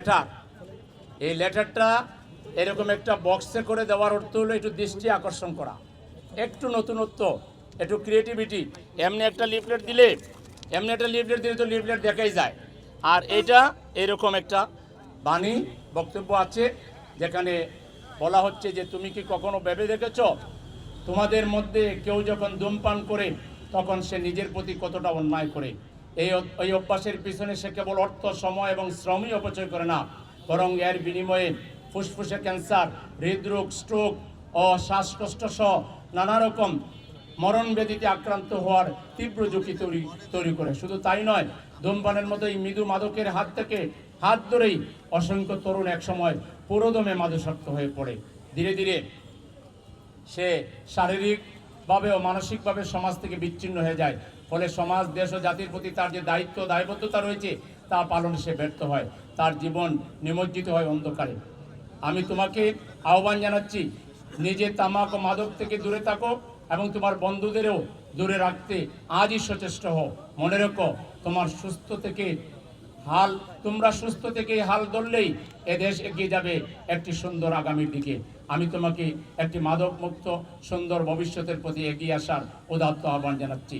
Letter এই লেটারটা এরকম একটা বক্সে করে দেওয়ার অর্থ হলো একটু দৃষ্টি আকর্ষণ করা, একটু নতুনত্ব, একটু ক্রিয়েটিভিটি। এমনি একটা লিফলেট দিলে তো লিফলেট দেখাই যায়। আর এটা এরকম একটা বাণী বক্তব্য আছে যেখানে বলা হচ্ছে যে তুমি কি কখনো ভেবে দেখেছ তোমাদের মধ্যে কেউ যখন ধূমপান করে তখন সে নিজের প্রতি কতটা অন্যায় করে। এই অভ্যাসের পিছনে সে কেবল অর্থ, সময় এবং শ্রমই অপচয় করে না, বরং এর বিনিময়ে ফুসফুসে ক্যান্সার, হৃদরোগ, স্ট্রোক ও শ্বাসকষ্ট সহ নানা রকম মরণব্যাধিতে আক্রান্ত হওয়ার তীব্র ঝুঁকি তৈরি করে। শুধু তাই নয়, ধূমপানের মতো এই মৃদু মাদকের হাত ধরেই অসংখ্য তরুণ একসময় পুরোদমে মাদকাসক্ত হয়ে পড়ে। ধীরে ধীরে সে শারীরিকভাবে ও মানসিকভাবে সমাজ থেকে বিচ্ছিন্ন হয়ে যায়। ফলে সমাজ, দেশ ও জাতির প্রতি তার যে দায়িত্ব, দায়বদ্ধতা রয়েছে তা পালনে সে ব্যর্থ হয়, তার জীবন নিমজ্জিত হয় অন্ধকারে। আমি তোমাকে আহ্বান জানাচ্ছি, নিজে তামাক ও মাদক থেকে দূরে থাকো এবং তোমার বন্ধুদেরও দূরে রাখতে আজই সচেষ্ট হও। মনে রেখো, তোমরা সুস্থ থেকে হাল ধরলেই এদেশ এগিয়ে যাবে একটি সুন্দর আগামীর দিকে। আমি তোমাকে একটি মাদক মুক্ত সুন্দর ভবিষ্যতের প্রতি এগিয়ে আসার উদাত্ত আহ্বান জানাচ্ছি।